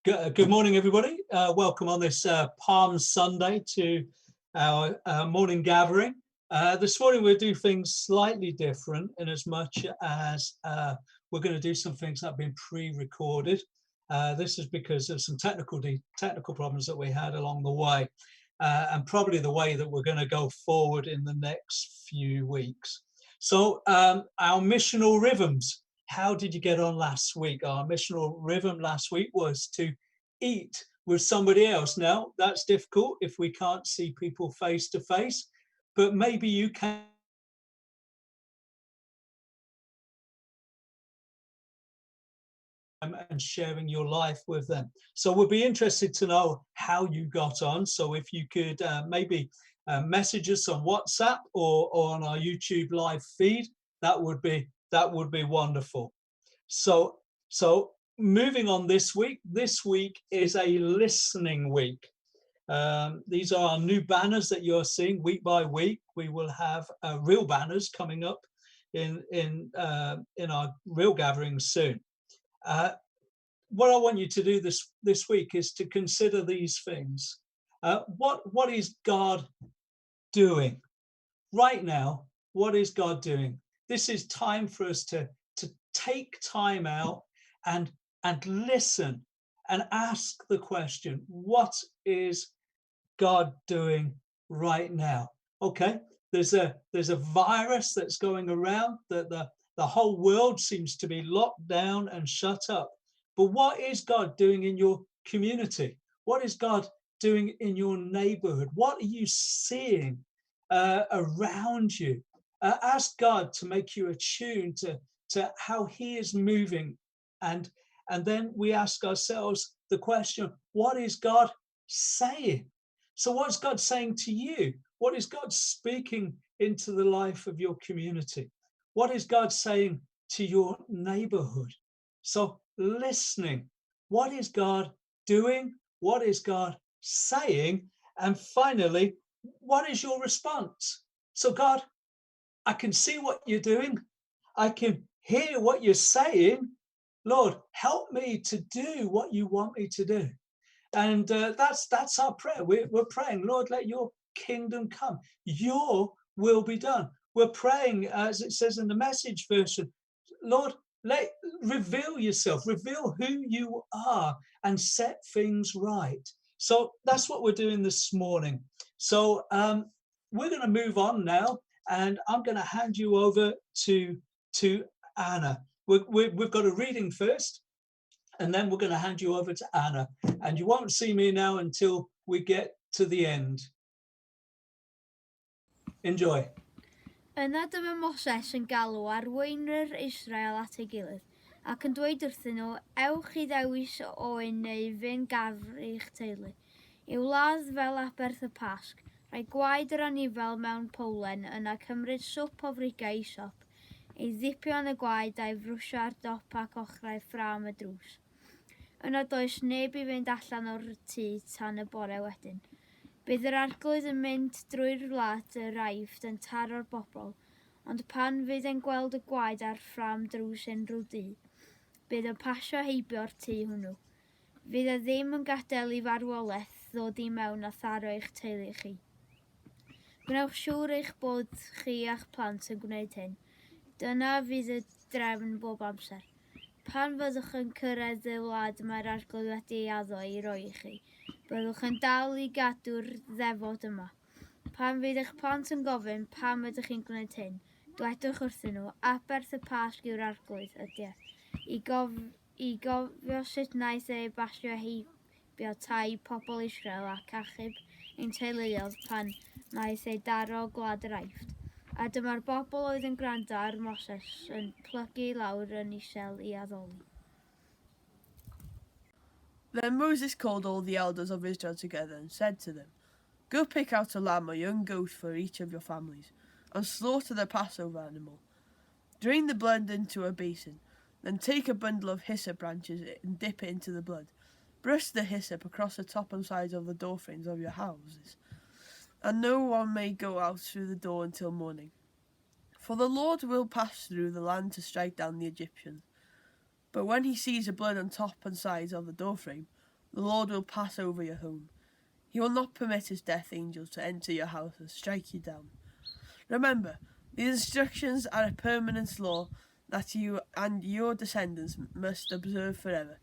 Good morning, everybody. Welcome on this Palm Sunday to our morning gathering. This morning we'll do things slightly different in as much as we're going to do some things that have been pre-recorded. This is because of some technical problems that we had along the way, and probably the way that we're going to go forward in the next few weeks. So our missional rhythms. How did you get on last week? Our missional rhythm last week was to eat with somebody else. Now, that's difficult if we can't see people face to face, but maybe you can. And sharing your life with them. So we'll be interested to know how you got on. So if you could maybe message us on WhatsApp or on our YouTube live feed, that would be wonderful. So moving on this week is a listening week. These are our new banners that you're seeing week by week. We will have real banners coming up in our real gatherings soon. What I want you to do this week is to consider these things. What is God doing right now? What is God doing? This is time for us to take time out and listen and ask the question, what is God doing right now? Okay, there's a virus that's going around that the whole world seems to be locked down and shut up. But what is God doing in your community? What is God doing in your neighborhood? What are you seeing around you? Ask God to make you attuned to how He is moving, and then we ask ourselves the question: what is God saying? So, what's God saying to you? What is God speaking into the life of your community? What is God saying to your neighborhood? So, listening. What is God doing? What is God saying? And finally, what is your response? So, God, I can see what you're doing. I can hear what you're saying. Lord, help me to do what you want me to do. And that's our prayer. We're praying, Lord, let your kingdom come. Your will be done. We're praying, as it says in the Message version, Lord, reveal yourself, reveal who you are, and set things right. So that's what we're doing this morning. So we're going to move on now, and I'm going to hand you over to Anna. We've got a reading first, and then we're going to hand you over to Anna. And you won't see me now until we get to the end. Enjoy. Yna dyma Moses yn galw arweinwyr Israel at ei gilydd, ac yn dweud wrthyn nhw, ewch I ddewis oen neu fy'n gafr i'ch teulu. I wlad fel Aberth y Pasg, rhai gwaed yr anifel mewn Powlen yna cymryd swp o frigau isop, ei ddipio yn y gwaed a'i frwsio ar dop ac ochrau ffram y drws. Yna does neb I fynd allan o'r tŷ tan y bore wedyn. Bydd yr arglwydd yn mynd drwy'r wlad y raifft yn taro'r bobl, ond pan fydd e'n gweld y gwaed ar ffram drws unrhyw dŷ, bydd yn pasio heibio'r tŷ hwnnw. Fydd e ddim yn gadael I farwolaeth ddod I mewn a tharo eich teulu chi. Gwnewch siŵr eich bod chi a'ch plant yn gwneud hyn. Dyna fydd y drefn bob amser. Pan fyddwch yn cyrraedd y wlad mae'r arglwydd wedi ei addo I roi I chi, byddwch yn dal I gadw'r ddefod yma. Pan fydd eich plant yn gofyn pam ydych chi'n gwneud hyn, dwedwch wrthyn nhw, Aberth y Pasg yw'r arglwydd ydy. I gofio sut wnaeth ei basio heibio tai pobl Israel ac achub ein teuluoedd pan wnaeth ei daro gwlad yr Aifft. A dyma'r bobl oedd yn gwrando ar Moses yn plygu lawr yn isel I addoli. Then Moses called all the elders of Israel together and said to them, Go pick out a lamb or young goat for each of your families, and slaughter the Passover animal. Drain the blood into a basin, then take a bundle of hyssop branches and dip it into the blood. Brush the hyssop across the top and sides of the doorframes of your houses, and no one may go out through the door until morning. For the Lord will pass through the land to strike down the Egyptians. But when he sees the blood on top and sides of the doorframe, the Lord will pass over your home. He will not permit his death angels to enter your house and strike you down. Remember, these instructions are a permanent law that you and your descendants must observe forever.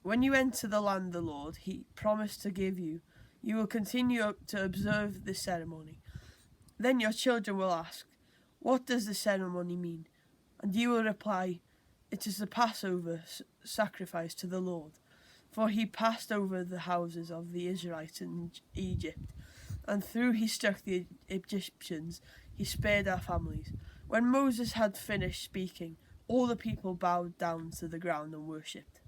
When you enter the land the Lord, he promised to give you, you will continue to observe this ceremony. Then your children will ask, "What does this ceremony mean?" And you will reply, "It is the Passover sacrifice to the Lord. For he passed over the houses of the Israelites in Egypt, and through he struck the Egyptians, he spared our families." When Moses had finished speaking, all the people bowed down to the ground and worshipped.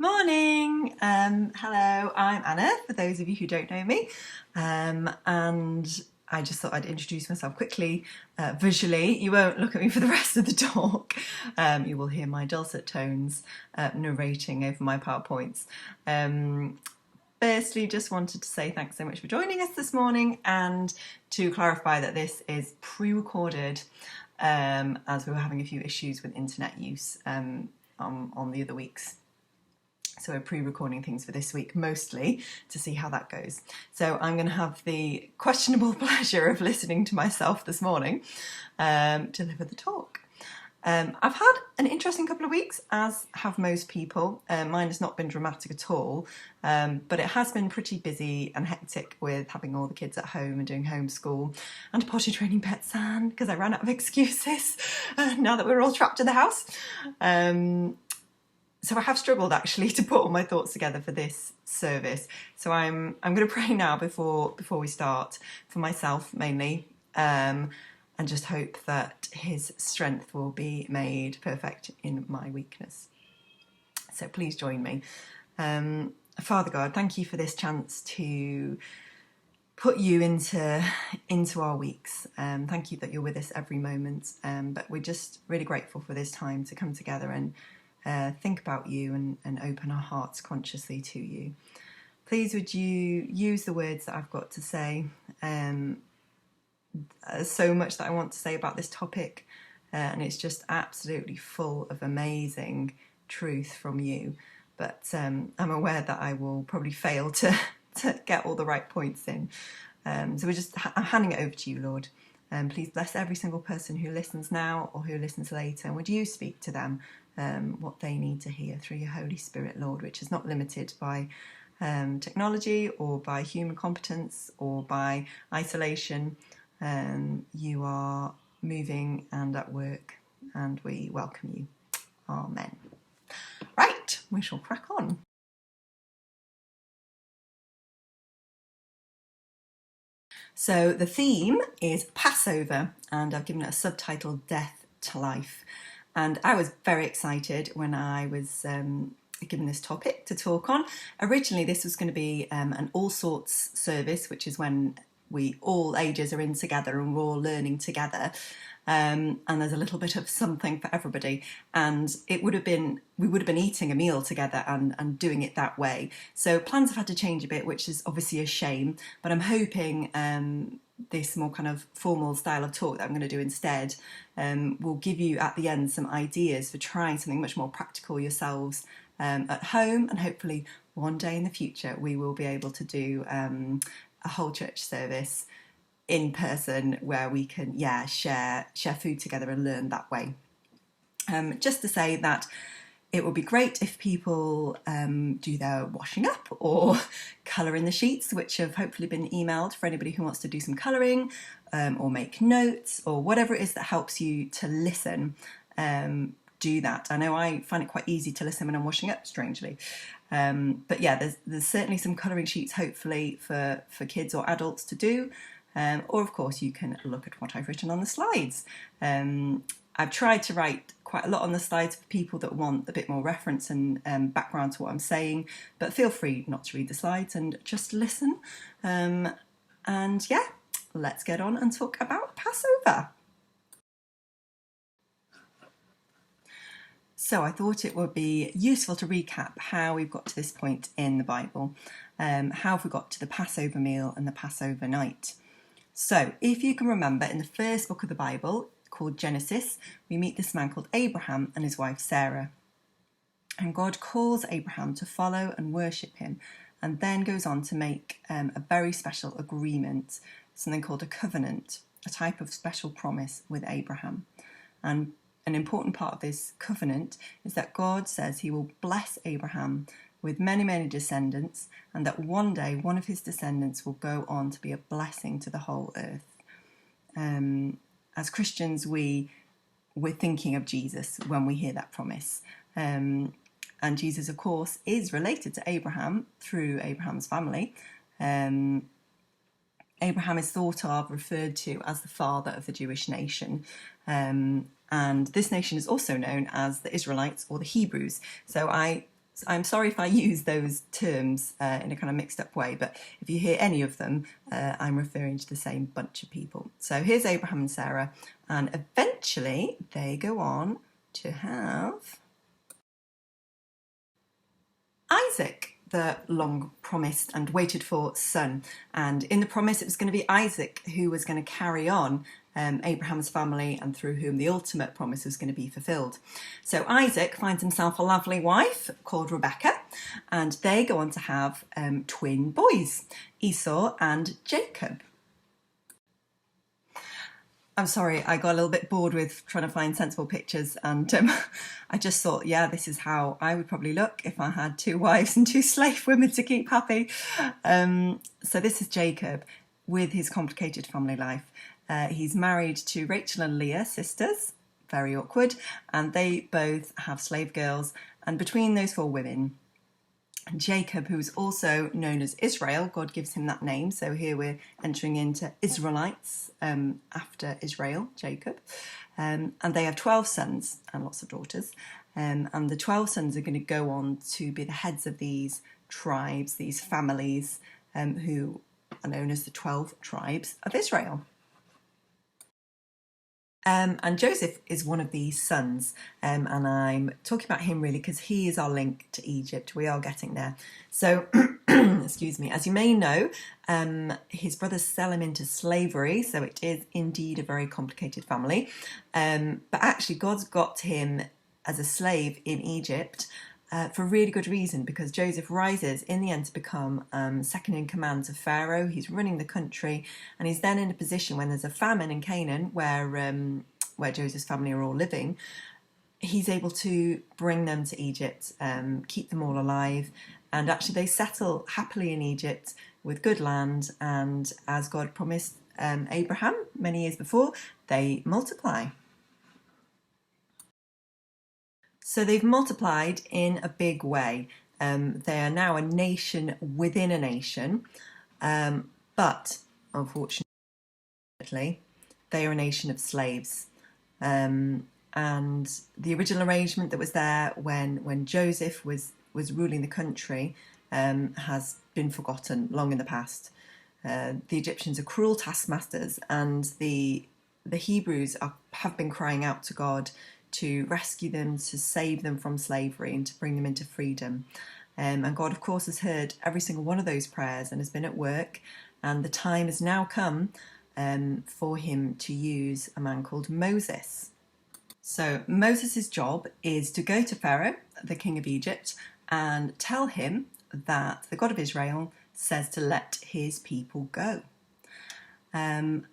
Morning. Hello, I'm Anna, for those of you who don't know me. And I just thought I'd introduce myself quickly, visually. You won't look at me for the rest of the talk. You will hear my dulcet tones narrating over my PowerPoints. Firstly, just wanted to say thanks so much for joining us this morning, and to clarify that this is pre-recorded as we were having a few issues with internet use on the other weeks. So we're pre-recording things for this week, mostly, to see how that goes. So I'm going to have the questionable pleasure of listening to myself this morning deliver the talk. I've had an interesting couple of weeks, as have most people. Mine has not been dramatic at all, but it has been pretty busy and hectic with having all the kids at home and doing homeschool and potty training pets, and because I ran out of excuses now that we're all trapped in the house. So I have struggled actually to put all my thoughts together for this service. So I'm going to pray now before we start, for myself mainly, and just hope that his strength will be made perfect in my weakness. So please join me. Father God, thank you for this chance to put you into our weeks. Thank you that you're with us every moment. But we're just really grateful for this time to come together and think about you and open our hearts consciously to you. Please would you use the words that I've got to say. So much that I want to say about this topic, and it's just absolutely full of amazing truth from you, but I'm aware that I will probably fail to get all the right points in. So I'm handing it over to you, Lord. Please bless every single person who listens now or who listens later, and would you speak to them what they need to hear through your Holy Spirit, Lord, which is not limited by technology or by human competence or by isolation. You are moving and at work, and we welcome you. Amen. Right, we shall crack on. So the theme is Passover, and I've given it a subtitle, Death to Life. And I was very excited when I was given this topic to talk on. Originally, this was going to be an all sorts service, which is when all ages are in together and we're all learning together. And there's a little bit of something for everybody. And we would have been eating a meal together and doing it that way. So plans have had to change a bit, which is obviously a shame. But I'm hoping this more kind of formal style of talk that I'm going to do instead will give you at the end some ideas for trying something much more practical yourselves at home, and hopefully one day in the future we will be able to do a whole church service in person where we can share food together and learn that way. Just to say that it would be great if people do their washing up or colour in the sheets, which have hopefully been emailed for anybody who wants to do some colouring or make notes or whatever it is that helps you to listen. Do that. I know I find it quite easy to listen when I'm washing up, strangely. But yeah, there's certainly some colouring sheets hopefully for kids or adults to do. Or of course you can look at what I've written on the slides. I've tried to write quite a lot on the slides for people that want a bit more reference and background to what I'm saying, but feel free not to read the slides and just listen. And yeah, let's get on and talk about Passover. So I thought it would be useful to recap how we've got to this point in the Bible. How have we got to the Passover meal and the Passover night? So if you can remember, in the first book of the Bible, called Genesis, we meet this man called Abraham and his wife Sarah. And God calls Abraham to follow and worship him, and then goes on to make a very special agreement, something called a covenant, a type of special promise with Abraham. And an important part of this covenant is that God says he will bless Abraham with many, many descendants, and that one day one of his descendants will go on to be a blessing to the whole earth. As Christians, we're thinking of Jesus when we hear that promise. And Jesus, of course, is related to Abraham through Abraham's family. Abraham is thought of, referred to as the father of the Jewish nation. And this nation is also known as the Israelites or the Hebrews. So I'm sorry if I use those terms in a kind of mixed up way, but if you hear any of them, I'm referring to the same bunch of people. So here's Abraham and Sarah, and eventually they go on to have Isaac, the long promised and waited for son. And in the promise, it was going to be Isaac who was going to carry on Abraham's family, and through whom the ultimate promise was going to be fulfilled. So Isaac finds himself a lovely wife called Rebecca, and they go on to have twin boys, Esau and Jacob. I'm sorry, I got a little bit bored with trying to find sensible pictures, and I just thought, yeah, this is how I would probably look if I had 2 wives and 2 slave women to keep happy. So this is Jacob with his complicated family life. He's married to Rachel and Leah, sisters, very awkward, and they both have slave girls. And between those 4 women, Jacob, who is also known as Israel, God gives him that name, so here we're entering into Israelites after Israel, Jacob, and they have 12 sons and lots of daughters, and the 12 sons are going to go on to be the heads of these tribes, these families, who are known as the 12 tribes of Israel. And Joseph is one of these sons, and I'm talking about him really because he is our link to Egypt. We are getting there. So, excuse me, as you may know, his brothers sell him into slavery, so it is indeed a very complicated family. But actually, God's got him as a slave in Egypt for a really good reason, because Joseph rises in the end to become second in command to Pharaoh. He's running the country, and he's then in a position when there's a famine in Canaan where Joseph's family are all living. He's able to bring them to Egypt, keep them all alive, and actually they settle happily in Egypt with good land, and as God promised Abraham many years before, they multiply. So they've multiplied in a big way. They are now a nation within a nation, but unfortunately, they are a nation of slaves. And the original arrangement that was there when Joseph was ruling the country has been forgotten long in the past. The Egyptians are cruel taskmasters, and the Hebrews have been crying out to God to rescue them, to save them from slavery and to bring them into freedom. And God, of course, has heard every single one of those prayers and has been at work. And the time has now come for him to use a man called Moses. So Moses' job is to go to Pharaoh, the king of Egypt, and tell him that the God of Israel says to let his people go. And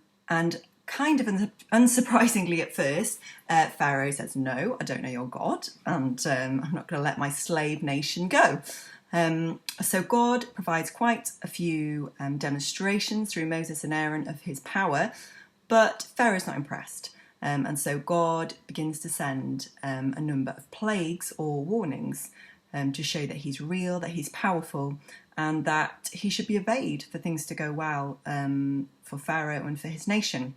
kind of unsurprisingly at first, Pharaoh says, no, I don't know your God, and I'm not going to let my slave nation go. So God provides quite a few demonstrations through Moses and Aaron of his power, but Pharaoh's not impressed. And so God begins to send a number of plagues or warnings to show that he's real, that he's powerful, and that he should be obeyed for things to go well for Pharaoh and for his nation.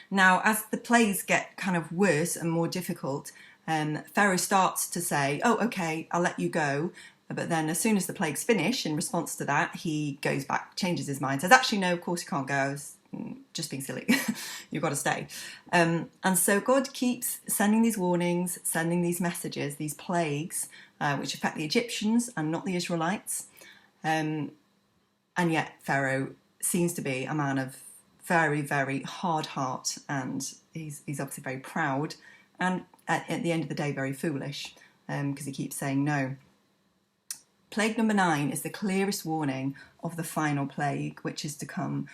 Now, as the plagues get kind of worse and more difficult, Pharaoh starts to say, oh, okay, I'll let you go. But then as soon as the plagues finish, in response to that, he goes back, changes his mind, says, actually, no, of course you can't go. I was just being silly. You've got to stay. And so God keeps sending these warnings, sending these messages, these plagues, which affect the Egyptians and not the Israelites. And yet Pharaoh seems to be a man of very, very hard heart, and he's obviously very proud, and at the end of the day very foolish, because he keeps saying no. Plague number 9 is the clearest warning of the final plague, which is to come,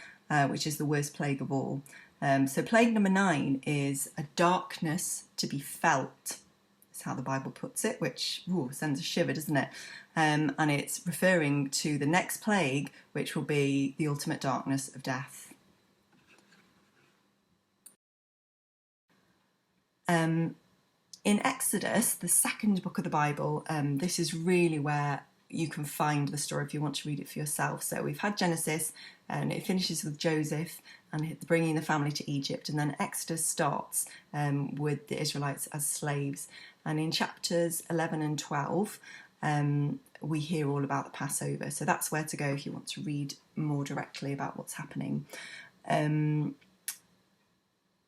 which is the worst plague of all. So plague number 9 is a darkness to be felt. That's how the Bible puts it, which sends a shiver, doesn't it? And it's referring to the next plague, which will be the ultimate darkness of death. In Exodus, the second book of the Bible, this is really where you can find the story if you want to read it for yourself. So we've had Genesis, and it finishes with Joseph and bringing the family to Egypt, and then Exodus starts with the Israelites as slaves. And in chapters 11 and 12, we hear all about the Passover. So that's where to go if you want to read more directly about what's happening.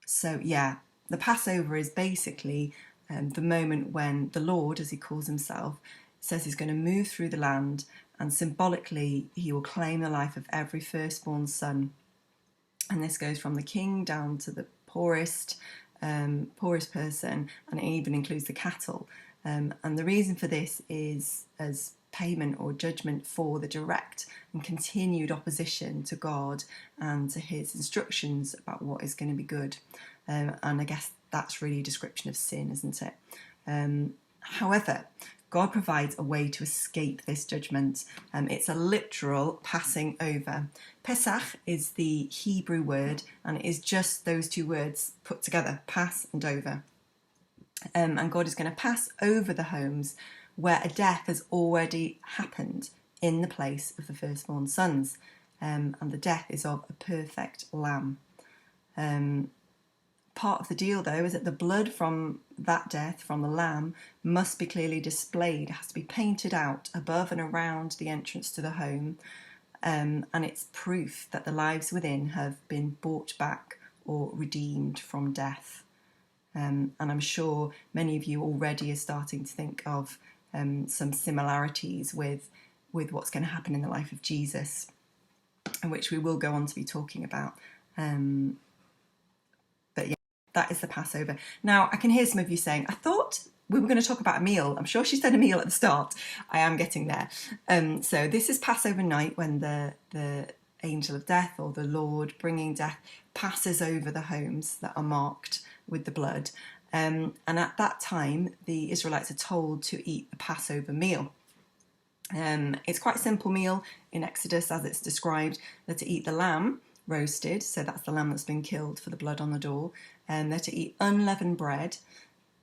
So yeah, the Passover is basically the moment when the Lord, as he calls himself, says he's going to move through the land, and symbolically he will claim the life of every firstborn son. And this goes from the king down to the poorest person, and it even includes the cattle. And the reason for this is as payment or judgment for the direct and continued opposition to God and to his instructions about what is going to be good. And I guess that's really a description of sin, isn't it? However, God provides a way to escape this judgment. It's a literal passing over. Pesach is the Hebrew word, and it is just those two words put together, pass and over. And God is going to pass over the homes where a death has already happened in the place of the firstborn sons. And the death is of a perfect lamb. Part of the deal, though, is that the blood from that death, from the lamb, must be clearly displayed. It has to be painted out above and around the entrance to the home. And it's proof that the lives within have been bought back or redeemed from death. And I'm sure many of you already are starting to think of some similarities with what's going to happen in the life of Jesus, and which we will go on to be talking about. But yeah, that is the Passover. Now, I can hear some of you saying, I thought we were going to talk about a meal. I'm sure she said a meal at the start. I am getting there. So this is Passover night, when the angel of death, or the Lord bringing death, passes over the homes that are marked with the blood. And at that time, the Israelites are told to eat the Passover meal. It's quite a simple meal in Exodus, as it's described. They're to eat the lamb roasted, so that's the lamb that's been killed for the blood on the door. And they're to eat unleavened bread.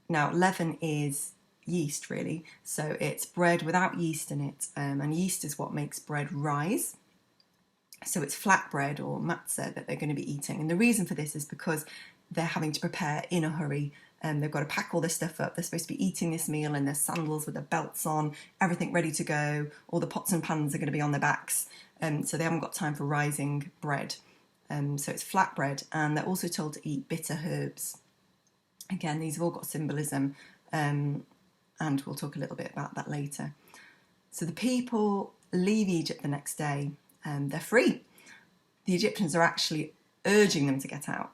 Now, leaven is yeast, really, so it's bread without yeast in it, and yeast is what makes bread rise. So it's flatbread or matzah that they're going to be eating. And the reason for this is because they're having to prepare in a hurry. They've got to pack all this stuff up. They're supposed to be eating this meal in their sandals with their belts on, everything ready to go. All the pots and pans are going to be on their backs. So they haven't got time for rising bread. So it's flatbread. And they're also told to eat bitter herbs. Again, these have all got symbolism. And we'll talk a little bit about that later. So the people leave Egypt the next day. They're free. The Egyptians are actually urging them to get out.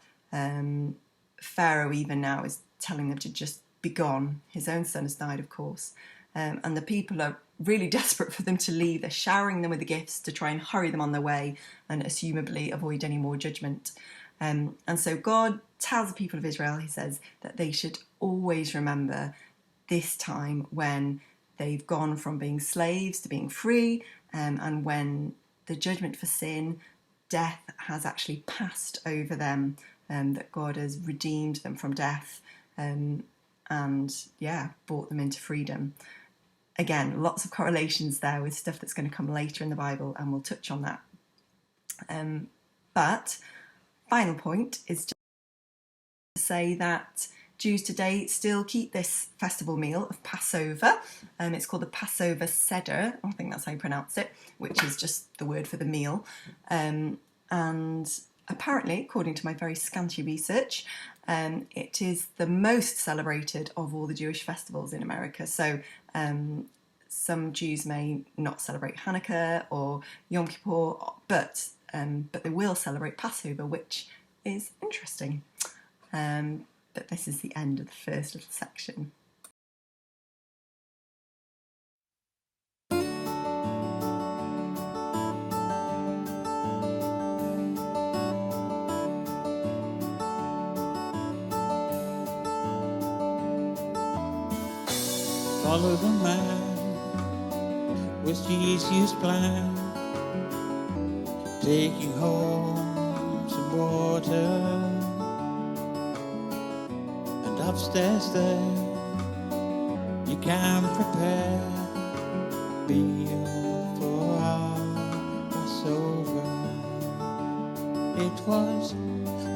Pharaoh even now is telling them to just be gone. His own son has died, of course. And the people are really desperate for them to leave. They're showering them with the gifts to try and hurry them on their way and assumably avoid any more judgment. And so God tells the people of Israel, he says, that they should always remember this time when they've gone from being slaves to being free, and when the judgment for sin, death, has actually passed over them, that God has redeemed them from death, and brought them into freedom. Again, lots of correlations there with stuff that's going to come later in the Bible, and we'll touch on that. But final point is to say that Jews today still keep this festival meal of Passover. It's called the Passover Seder, I think that's how you pronounce it, which is just the word for the meal. And apparently, according to my very scanty research, it is the most celebrated of all the Jewish festivals in America. So some Jews may not celebrate Hanukkah or Yom Kippur, but they will celebrate Passover, which is interesting. But this is the end of the first little section. Follow the man with Jesus' plan, taking home some water, and upstairs there you can prepare meal for our Passover. It was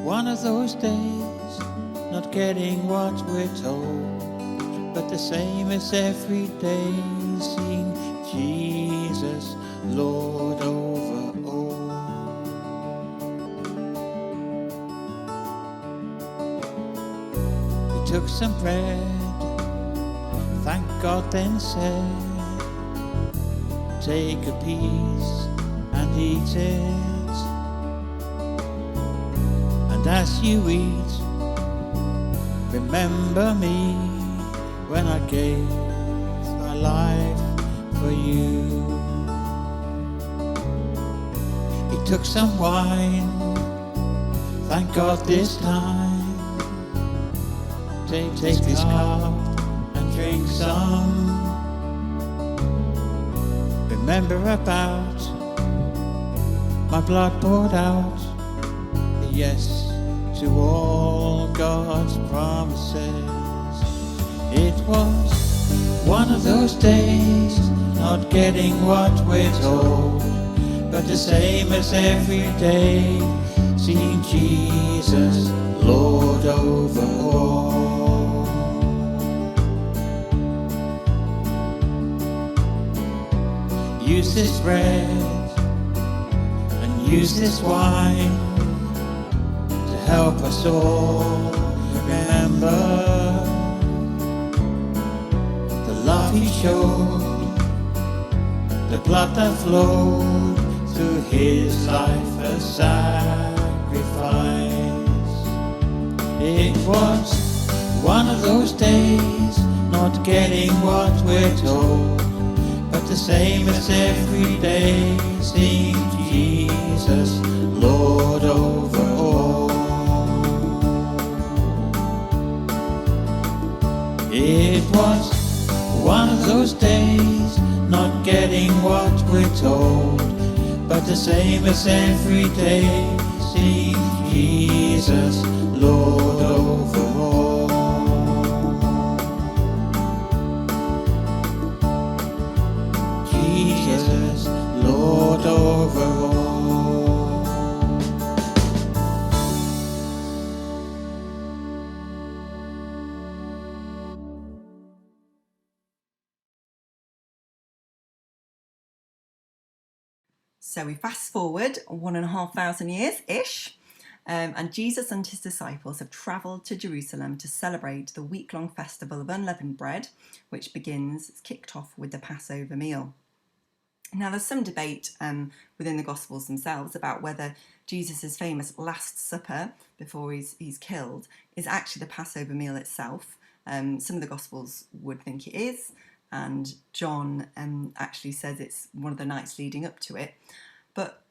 one of those days, not getting what we're told, but the same as every day, seeing Jesus, Lord over all. He took some bread, thank God, then said, take a piece and eat it, and as you eat, remember me when I gave my life for you. He took some wine, thank God this time, take this cup and drink some. Remember about my blood poured out, yes to all God's promises. It was one of those days, not getting what we're told, but the same as every day, seeing Jesus, Lord over all. Use this bread and use this wine to help us all remember the love he showed, the blood that flowed through his life as sacrifice. It was one of those days, not getting what we're told, but the same as every day, seeing Jesus, Lord over all. It was one of those days, not getting what we're told, but the same as every day, seeing Jesus, Lord over all. Jesus, Lord over all. So we fast forward 1,500 years-ish, and Jesus and his disciples have travelled to Jerusalem to celebrate the week-long festival of unleavened bread, which it's kicked off with the Passover meal. Now, there's some debate within the Gospels themselves about whether Jesus' famous Last Supper before he's killed is actually the Passover meal itself. Some of the Gospels would think it is, and John actually says it's one of the nights leading up to it. But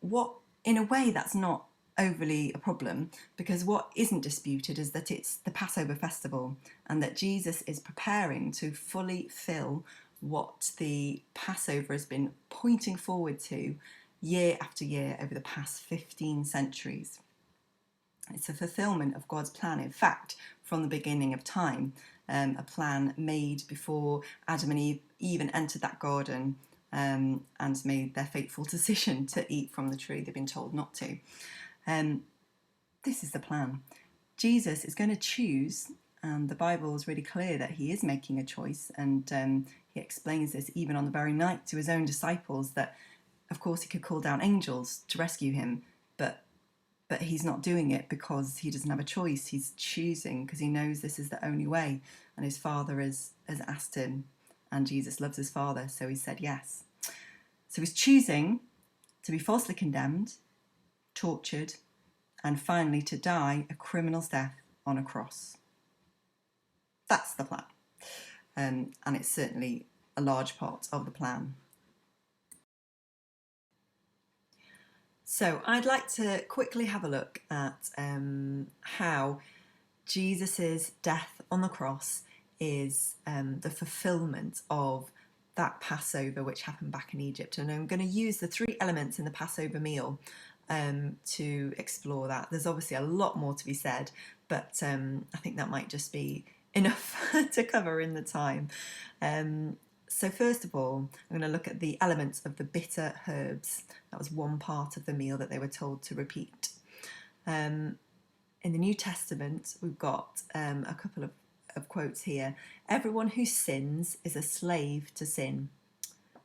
in a way, that's not overly a problem, because what isn't disputed is that it's the Passover festival and that Jesus is preparing to fully fill what the Passover has been pointing forward to year after year over the past 15 centuries. It's a fulfillment of God's plan, in fact, from the beginning of time, a plan made before Adam and Eve even entered that garden and made their fateful decision to eat from the tree they've been told not to. This is the plan. Jesus is going to choose, and the Bible is really clear that he is making a choice, and he explains this even on the very night to his own disciples, that of course he could call down angels to rescue him, but but he's not doing it because he doesn't have a choice. He's choosing because he knows this is the only way, and his father has asked him, and Jesus loves his father, so he said yes. So he's choosing to be falsely condemned, tortured, and finally to die a criminal's death on a cross. That's the plan, and it's certainly a large part of the plan. So I'd like to quickly have a look at how Jesus's death on the cross is the fulfillment of that Passover which happened back in Egypt. And I'm going to use the 3 elements in the Passover meal to explore that. There's obviously a lot more to be said, but I think that might just be enough to cover in the time. So first of all, I'm going to look at the elements of the bitter herbs. That was one part of the meal that they were told to repeat. In the New Testament, we've got a couple of quotes here. Everyone who sins is a slave to sin.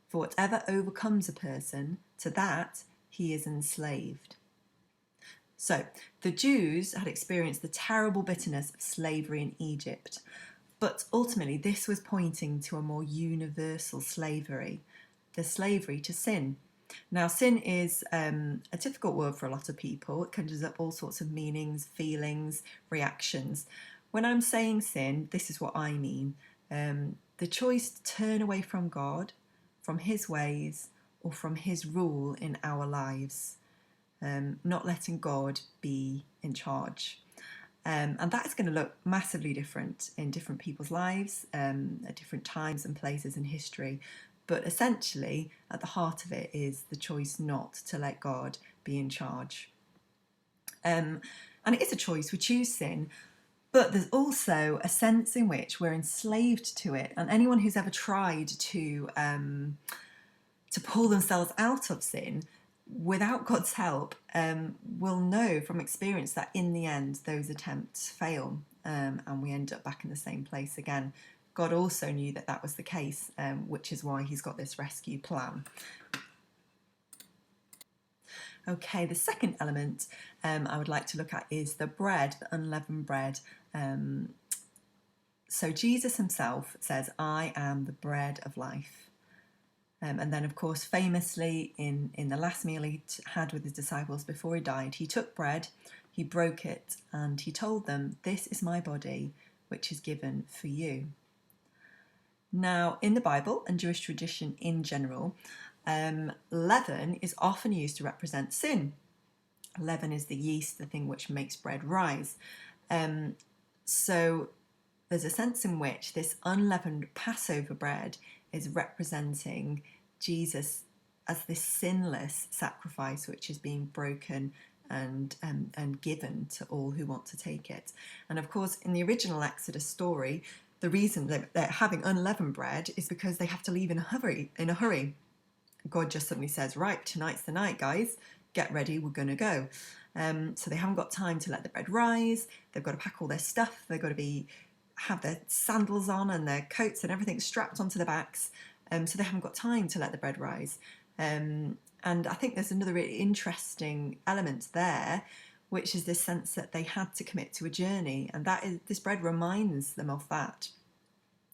For whatever overcomes a person, to that he is enslaved. So the Jews had experienced the terrible bitterness of slavery in Egypt. But ultimately, this was pointing to a more universal slavery, the slavery to sin. Now, sin is a difficult word for a lot of people. It conjures up all sorts of meanings, feelings, reactions. When I'm saying sin, this is what I mean. The choice to turn away from God, from his ways, or from his rule in our lives. Not letting God be in charge. And that is going to look massively different in different people's lives, at different times and places in history. But essentially, at the heart of it is the choice not to let God be in charge. And it is a choice. We choose sin. But there's also a sense in which we're enslaved to it. And anyone who's ever tried to pull themselves out of sin without God's help will know from experience that in the end those attempts fail, and we end up back in the same place again. God also knew that that was the case, which is why he's got this rescue plan. Okay, the second element I would like to look at is the bread, the unleavened bread. So Jesus himself says, I am the bread of life. And then, of course, famously in the last meal he had with his disciples before he died, he took bread, he broke it, and he told them, this is my body, which is given for you. Now, in the Bible and Jewish tradition in general, leaven is often used to represent sin. Leaven is the yeast, the thing which makes bread rise. So there's a sense in which this unleavened Passover bread is representing Jesus as this sinless sacrifice which is being broken and given to all who want to take it. And of course, in the original Exodus story, the reason that they're having unleavened bread is because they have to leave in a hurry. God just suddenly says, right, tonight's the night, guys, get ready, we're going to go. So they haven't got time to let the bread rise. They've got to pack all their stuff. They've got to have their sandals on and their coats and everything strapped onto their backs. So they haven't got time to let the bread rise. And I think there's another really interesting element there, which is this sense that they had to commit to a journey. And this bread reminds them of that.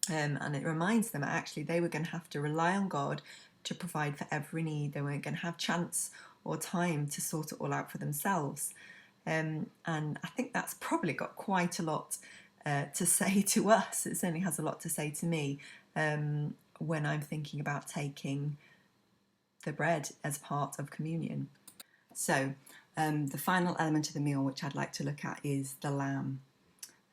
And it reminds them that actually they were going to have to rely on God to provide for every need. They weren't going to have chance or time to sort it all out for themselves. And I think that's probably got quite a lot to say to us. It certainly has a lot to say to me when I'm thinking about taking the bread as part of communion. So the final element of the meal which I'd like to look at is the lamb.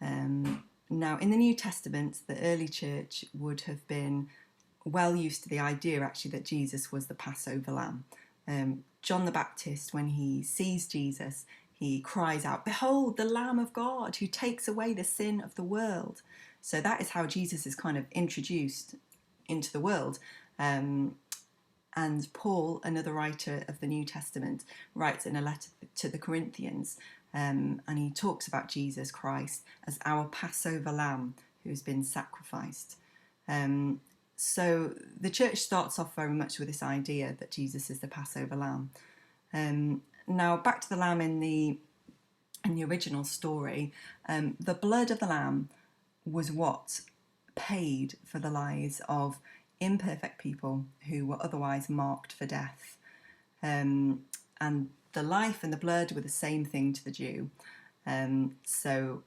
Now, in the New Testament, the early church would have been well used to the idea, actually, that Jesus was the Passover lamb. John the Baptist, when he sees Jesus, he cries out, "Behold, the Lamb of God who takes away the sin of the world." So that is how Jesus is kind of introduced into the world. And Paul, another writer of the New Testament, writes in a letter to the Corinthians, and he talks about Jesus Christ as our Passover lamb who's been sacrificed. So the church starts off very much with this idea that Jesus is the Passover lamb. Now, back to the lamb in the in the original story, the blood of the lamb was what paid for the lives of imperfect people who were otherwise marked for death. And the life and the blood were the same thing to the Jew. So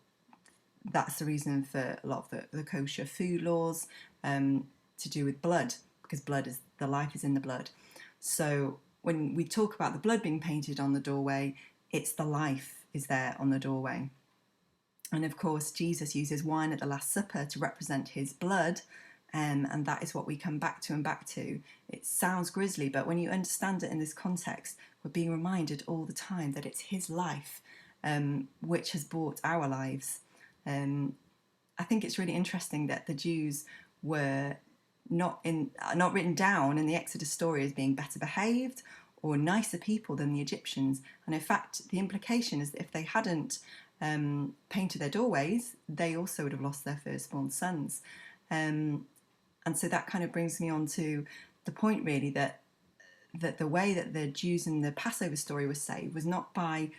that's the reason for a lot of the kosher food laws to do with blood, because blood is, the life is in the blood. So when we talk about the blood being painted on the doorway, it's the life is there on the doorway. And of course, Jesus uses wine at the Last Supper to represent his blood, and that is what we come back to and back to. It sounds grisly, but when you understand it in this context, we're being reminded all the time that it's his life which has bought our lives. I think it's really interesting that the Jews were not written down in the Exodus story as being better behaved or nicer people than the Egyptians. And in fact, the implication is that if they hadn't painted their doorways, they also would have lost their firstborn sons. And so that kind of brings me on to the point, really, that the way that the Jews in the Passover story were saved was not by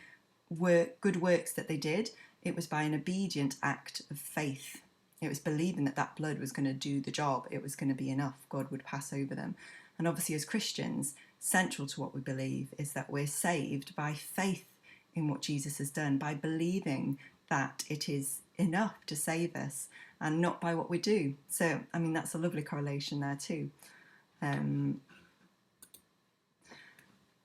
good works that they did. It was by an obedient act of faith. It was believing that that blood was going to do the job. It was going to be enough. God would pass over them. And obviously, as Christians, central to what we believe is that we're saved by faith in what Jesus has done, by believing that it is enough to save us and not by what we do. So, I mean, that's a lovely correlation there too. And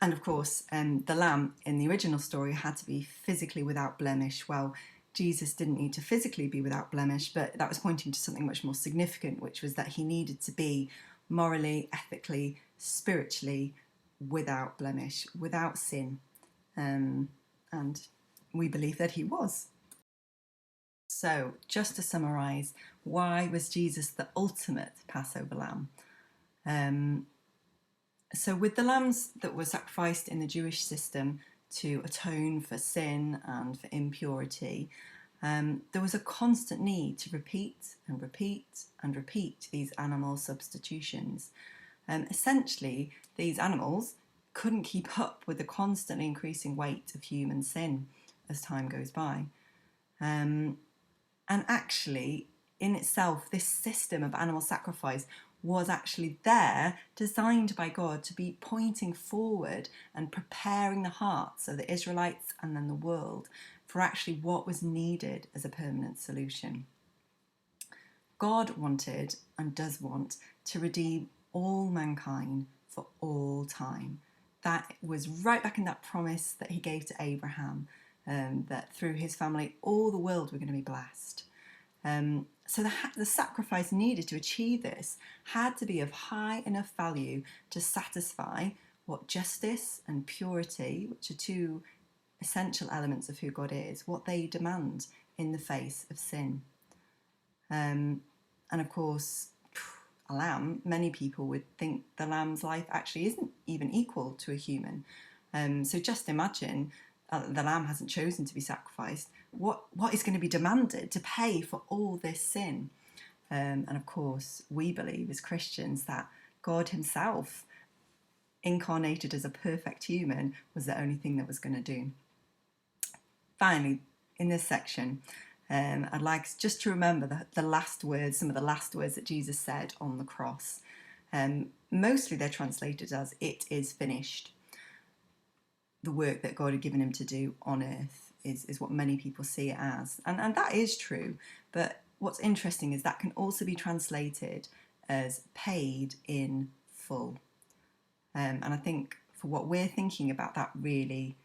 of course, the lamb in the original story had to be physically without blemish. Well, Jesus didn't need to physically be without blemish, but that was pointing to something much more significant, which was that he needed to be morally, ethically, spiritually without blemish, without sin. And we believe that he was. So, just to summarise, why was Jesus the ultimate Passover lamb? So with the lambs that were sacrificed in the Jewish system to atone for sin and for impurity, there was a constant need to repeat and repeat and repeat these animal substitutions. Essentially, these animals couldn't keep up with the constantly increasing weight of human sin as time goes by. And actually, in itself, this system of animal sacrifice was actually there, designed by God to be pointing forward and preparing the hearts of the Israelites and then the world for actually what was needed as a permanent solution. God wanted and does want to redeem all mankind for all time. That was right back in that promise that he gave to Abraham, that through his family all the world were going to be blessed. So the sacrifice needed to achieve this had to be of high enough value to satisfy what justice and purity, which are two essential elements of who God is, what they demand in the face of sin. And of course, a lamb, many people would think the lamb's life actually isn't even equal to a human. So just imagine the lamb hasn't chosen to be sacrificed. What is going to be demanded to pay for all this sin? And of course, we believe as Christians that God himself, incarnated as a perfect human, was the only thing that was going to do. Finally, in this section, I'd like just to remember the last words, some of the last words that Jesus said on the cross. Mostly they're translated as, "It is finished." The work that God had given him to do on earth is what many people see it as. And that is true. But what's interesting is that can also be translated as paid in full. And I think for what we're thinking about, that really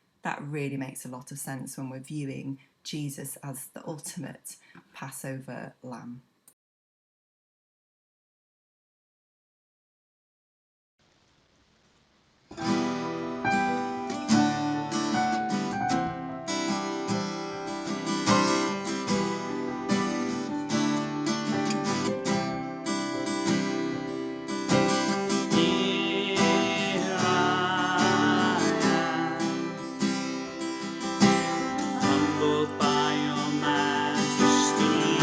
makes a lot of sense when we're viewing Jesus as the ultimate Passover lamb. Here I am, humbled by your majesty.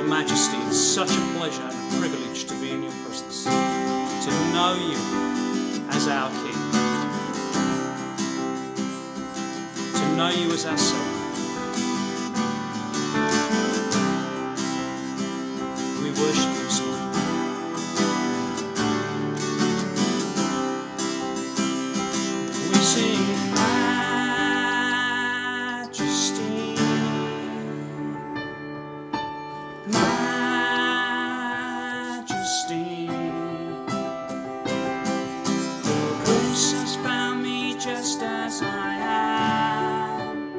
Majesty, it's such a pleasure and a privilege to be in your presence, to know you as our King, to know you as our Saviour. We worship you, Son. We sing majesty, majesty. Your grace has found me just as I am,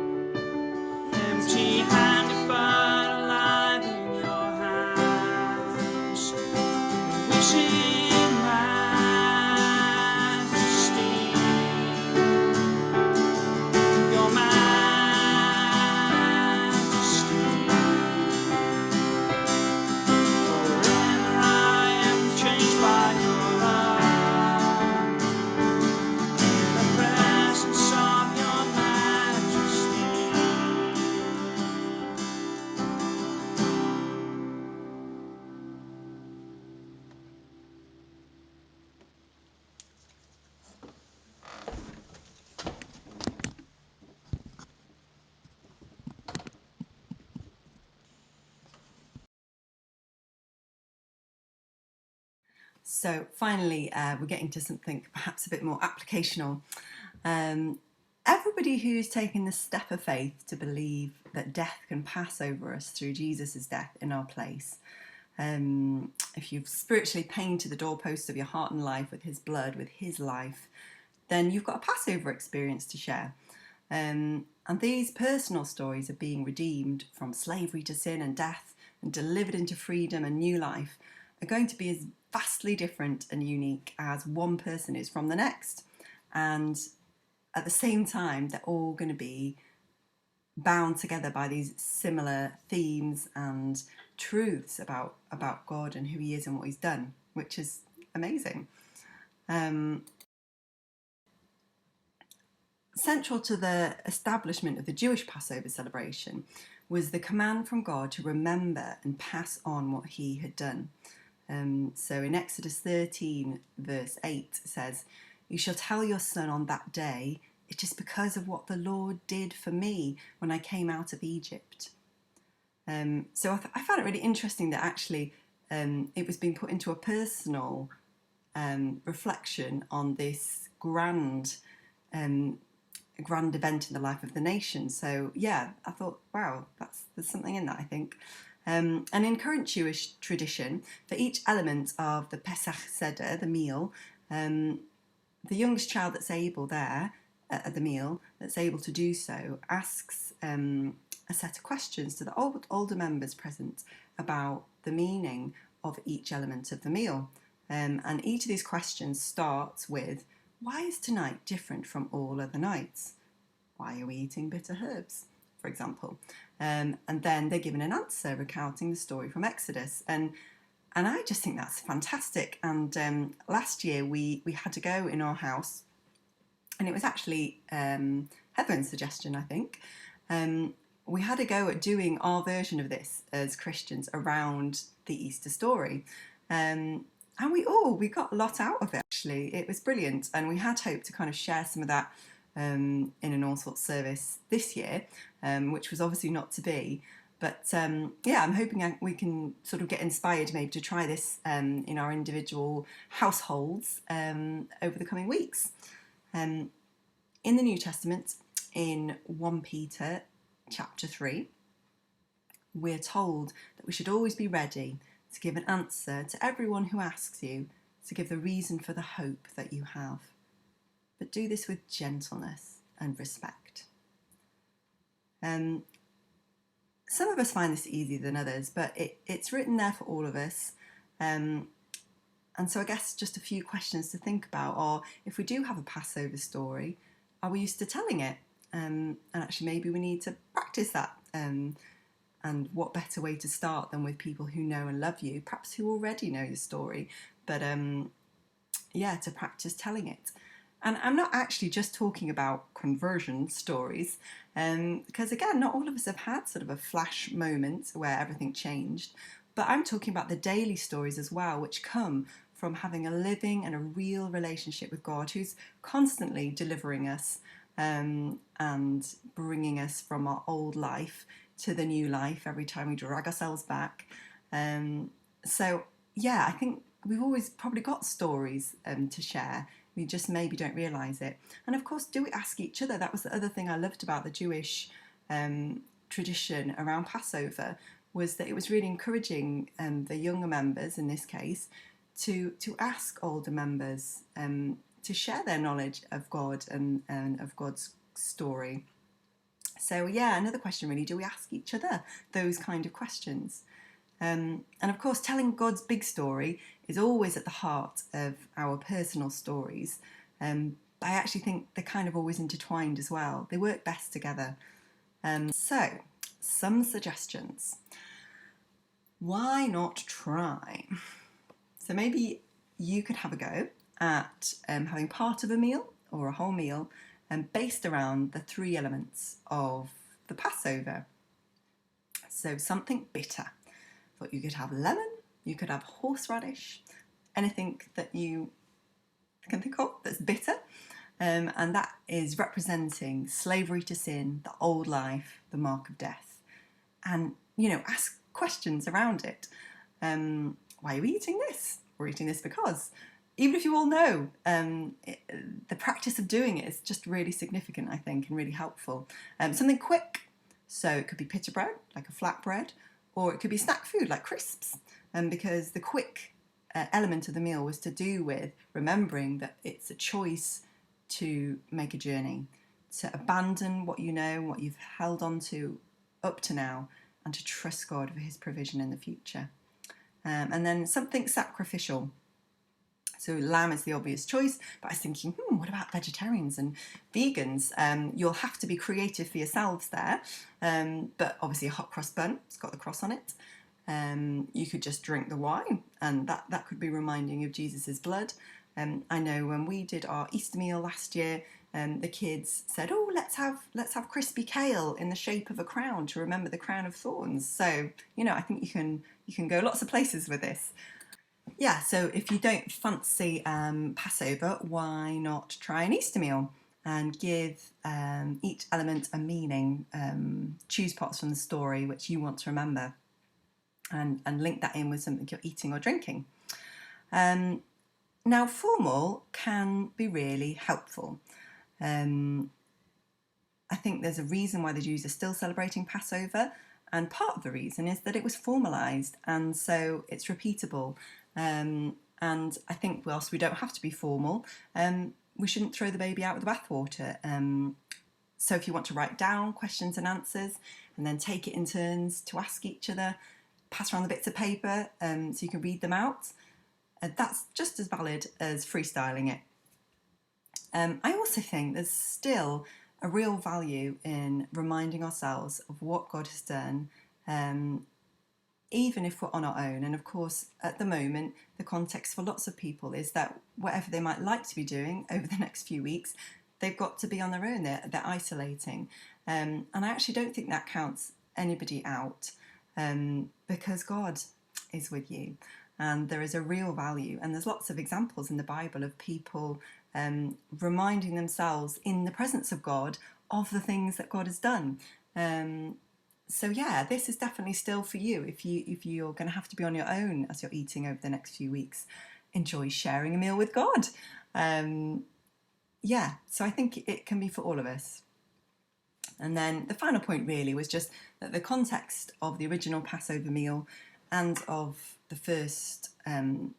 empty-handed but alive in your hands. We sing majesty, your majesty. Forever I am changed by your love, in the presence of your majesty. So finally, we're getting to something perhaps a bit more applicational. Everybody who's taken the step of faith to believe that death can pass over us through Jesus' death in our place, if you've spiritually painted the doorposts of your heart and life with his blood, with his life, then you've got a Passover experience to share. And these personal stories of being redeemed from slavery to sin and death and delivered into freedom and new life are going to be as vastly different and unique as one person is from the next. And at the same time, they're all going to be bound together by these similar themes and truths about God and who he is and what he's done, which is amazing. Central to the establishment of the Jewish Passover celebration was the command from God to remember and pass on what he had done. So in Exodus 13 verse 8 says, "You shall tell your son on that day, it is because of what the Lord did for me when I came out of Egypt." So I found it really interesting that actually it was being put into a personal reflection on this grand event in the life of the nation. So yeah, I thought, wow, there's something in that, I think. And in current Jewish tradition, for each element of the Pesach Seder, the meal, the youngest child that's able there at the meal, that's able to do so, asks a set of questions to the older members present about the meaning of each element of the meal. And each of these questions starts with, why is tonight different from all other nights? Why are we eating bitter herbs, for example? And then they're given an answer recounting the story from Exodus. And I just think that's fantastic. And last year we had to go in our house, and it was actually Heather's suggestion, I think. We had a go at doing our version of this as Christians around the Easter story. And we got a lot out of it, actually. It was brilliant. And we had hoped to kind of share some of that in an all sorts service this year, which was obviously not to be. But yeah, I'm hoping we can sort of get inspired maybe to try this in our individual households over the coming weeks. In the New Testament, in 1 Peter chapter 3, we're told that we should always be ready to give an answer to everyone who asks you, to give the reason for the hope that you have. But do this with gentleness and respect. Some of us find this easier than others, but it's written there for all of us. And so I guess just a few questions to think about are, if we do have a Passover story, are we used to telling it? And actually maybe we need to practice that. And what better way to start than with people who know and love you, perhaps who already know the story, but yeah, to practice telling it. And I'm not actually just talking about conversion stories, because again, not all of us have had sort of a flash moment where everything changed, but I'm talking about the daily stories as well, which come from having a living and a real relationship with God, who's constantly delivering us and bringing us from our old life to the new life every time we drag ourselves back. So yeah, I think we've always probably got stories to share. We just maybe don't realise it. And of course, do we ask each other? That was the other thing I loved about the Jewish tradition around Passover, was that it was really encouraging the younger members, in this case, to ask older members to share their knowledge of God and of God's story. So yeah, another question really, do we ask each other those kind of questions? And of course, telling God's big story is always at the heart of our personal stories. But I actually think they're kind of always intertwined as well. They work best together. So, some suggestions. Why not try? So maybe you could have a go at having part of a meal or a whole meal based around the 3 elements of the Passover. So something bitter. But you could have lemon, you could have horseradish, anything that you can think of that's bitter. And that is representing slavery to sin, the old life, the mark of death. And, ask questions around it. Why are we eating this? We're eating this because. Even if you all know, the practice of doing it is just really significant, I think, and really helpful. Something quick, so it could be pita bread, like a flatbread, or it could be snack food like crisps, because the quick element of the meal was to do with remembering that it's a choice to make a journey, to abandon what you know, what you've held on to up to now, and to trust God for his provision in the future. And then something sacrificial. So lamb is the obvious choice, but I was thinking, what about vegetarians and vegans? You'll have to be creative for yourselves there. But obviously a hot cross bun, it's got the cross on it. You could just drink the wine, and that could be reminding of Jesus's blood. I know when we did our Easter meal last year, the kids said, let's have crispy kale in the shape of a crown to remember the crown of thorns. So, I think you can go lots of places with this. Yeah, so if you don't fancy Passover, why not try an Easter meal and give each element a meaning? Choose parts from the story which you want to remember and link that in with something you're eating or drinking. Now, formal can be really helpful. I think there's a reason why the Jews are still celebrating Passover, and part of the reason is that it was formalised, and so it's repeatable. And I think whilst we don't have to be formal, we shouldn't throw the baby out with the bathwater. So if you want to write down questions and answers and then take it in turns to ask each other, pass around the bits of paper so you can read them out, that's just as valid as freestyling it. I also think there's still a real value in reminding ourselves of what God has done, even if we're on our own. And of course, at the moment, the context for lots of people is that whatever they might like to be doing over the next few weeks, they've got to be on their own. They're isolating. And I actually don't think that counts anybody out, because God is with you. And there is a real value. And there's lots of examples in the Bible of people reminding themselves in the presence of God of the things that God has done. So yeah, this is definitely still for you if you're going to have to be on your own as you're eating over the next few weeks. Enjoy sharing a meal with God. Yeah, so I think it can be for all of us. And then the final point really was just that the context of the original Passover meal and of the first time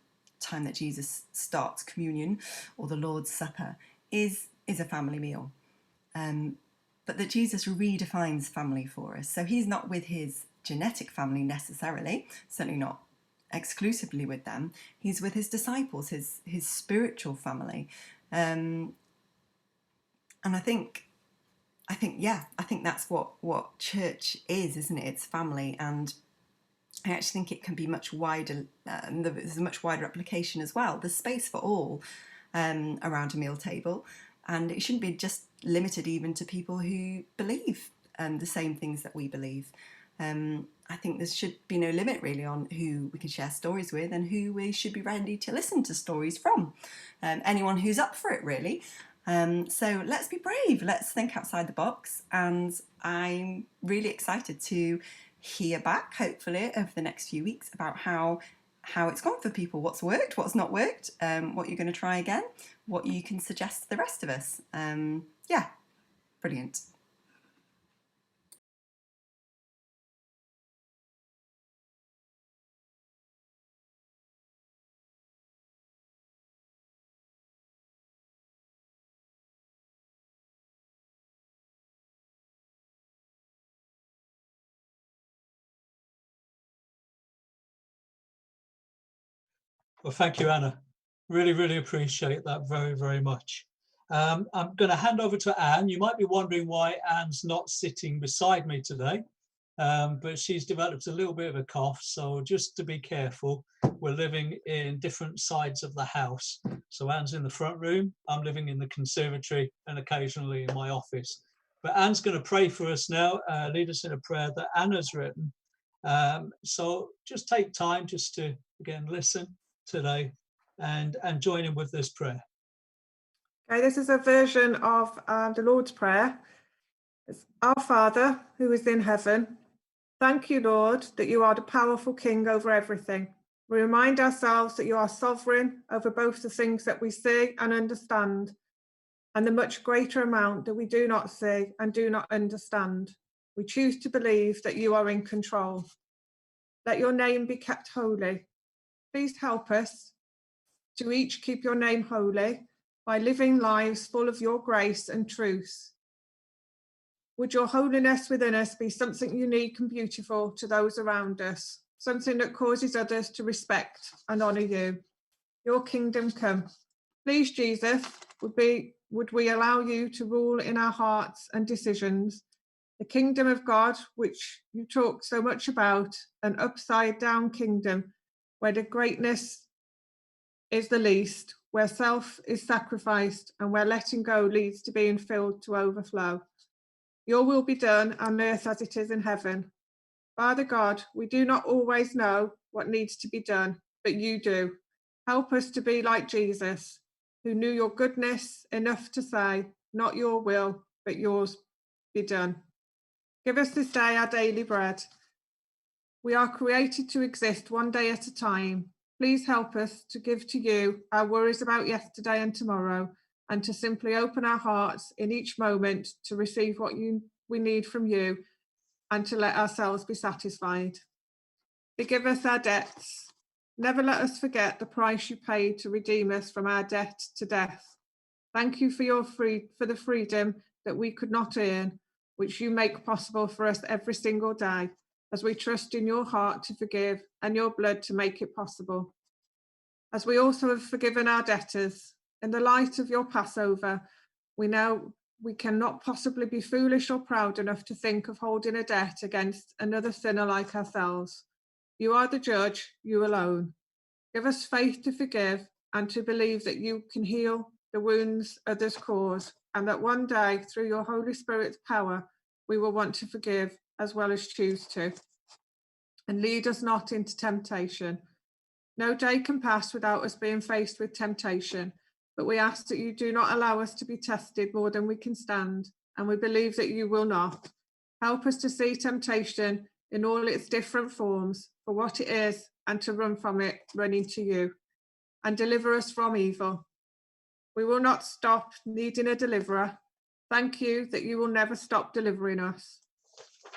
that Jesus starts communion or the Lord's Supper is a family meal. But that Jesus redefines family for us. So he's not with his genetic family necessarily, certainly not exclusively with them. He's with his disciples, his spiritual family. And I think that's what church is, isn't it? It's family. And I actually think it can be much wider. There's a much wider application as well. There's space for all around a meal table. And it shouldn't be just limited even to people who believe the same things that we believe. I think there should be no limit really on who we can share stories with and who we should be ready to listen to stories from. Anyone who's up for it really. So let's be brave, let's think outside the box, and I'm really excited to hear back, hopefully, over the next few weeks about how it's gone for people, what's worked, what's not worked, what you're going to try again, what you can suggest to the rest of us. Yeah, brilliant. Well, thank you, Anna. Really, really appreciate that very, very much. I'm going to hand over to Anne. You might be wondering why Anne's not sitting beside me today, but she's developed a little bit of a cough. So just to be careful, we're living in different sides of the house. So Anne's in the front room, I'm living in the conservatory, and occasionally in my office. But Anne's going to pray for us now, lead us in a prayer that Anna's written. So just take time just to, again, listen today and join in with this prayer. Okay, this is a version of the Lord's Prayer. It's Our Father, who is in heaven, thank you, Lord, that you are the powerful King over everything. We remind ourselves that you are sovereign over both the things that we see and understand, and the much greater amount that we do not see and do not understand. We choose to believe that you are in control. Let your name be kept holy. Please help us to each keep your name holy by living lives full of your grace and truth. Would your holiness within us be something unique and beautiful to those around us, something that causes others to respect and honour you. Your kingdom come. Please, Jesus, would we allow you to rule in our hearts and decisions, the kingdom of God, which you talk so much about, an upside down kingdom where the greatness is the least, where self is sacrificed and where letting go leads to being filled to overflow. Your will be done on earth as it is in heaven. Father God, we do not always know what needs to be done, but you do. Help us to be like Jesus, who knew your goodness enough to say, not your will, but yours be done. Give us this day our daily bread. We are created to exist one day at a time. Please help us to give to you our worries about yesterday and tomorrow, and to simply open our hearts in each moment to receive what we need from you, and to let ourselves be satisfied. Forgive us our debts. Never let us forget the price you paid to redeem us from our debt to death. Thank you for the freedom that we could not earn, which you make possible for us every single day, as we trust in your heart to forgive and your blood to make it possible. As we also have forgiven our debtors, in the light of your Passover, we know we cannot possibly be foolish or proud enough to think of holding a debt against another sinner like ourselves. You are the judge, you alone. Give us faith to forgive and to believe that you can heal the wounds others cause, and that one day, through your Holy Spirit's power, we will want to forgive as well as choose to. And lead us not into temptation. No day can pass without us being faced with temptation, but we ask that you do not allow us to be tested more than we can stand, and we believe that you will not. Help us to see temptation in all its different forms for what it is and to run from it, running to you, and deliver us from evil. We will not stop needing a deliverer. Thank you that you will never stop delivering us.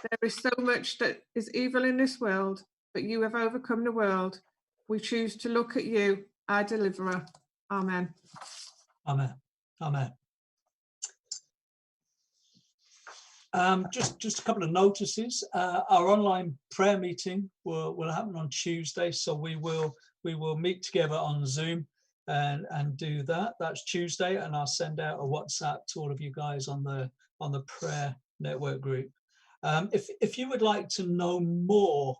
There is so much that is evil in this world, but you have overcome the world. We choose to look at you, our deliverer. Amen. Amen. Amen. Just a couple of notices. Our online prayer meeting will happen on Tuesday, so we will meet together on Zoom and do that. That's Tuesday, and I'll send out a WhatsApp to all of you guys on the prayer network group. If you would like to know more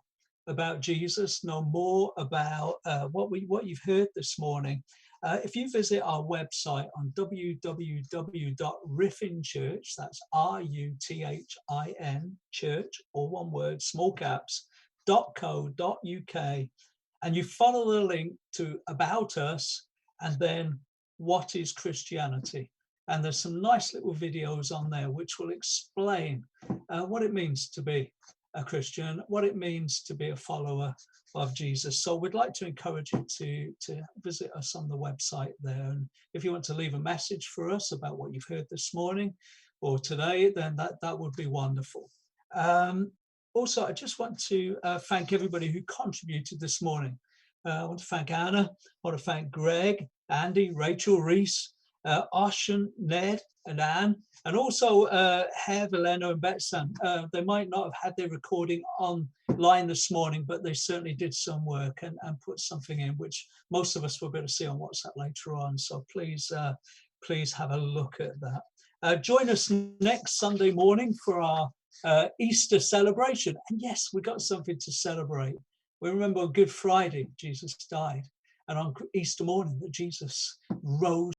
about Jesus, know more about what you've heard this morning, if you visit our website on www.riffinchurch, that's RUTHIN church, all one word, small caps, .co.uk, and you follow the link to About Us and then What is Christianity? And there's some nice little videos on there which will explain what it means to be a Christian, what it means to be a follower of Jesus. So we'd like to encourage you to visit us on the website there. And if you want to leave a message for us about what you've heard this morning or today, then that would be wonderful. Also, I just want to thank everybody who contributed this morning. I want to thank Anna, I want to thank Greg, Andy, Rachel, Reese, Oshan, Ned and Anne, and also Hev, Elena and Betsan. They might not have had their recording online this morning, but they certainly did some work and put something in, which most of us will be able to see on WhatsApp later on. So please have a look at that. Join us next Sunday morning for our Easter celebration. And yes, we got something to celebrate. We remember on Good Friday, Jesus died, and on Easter morning that Jesus rose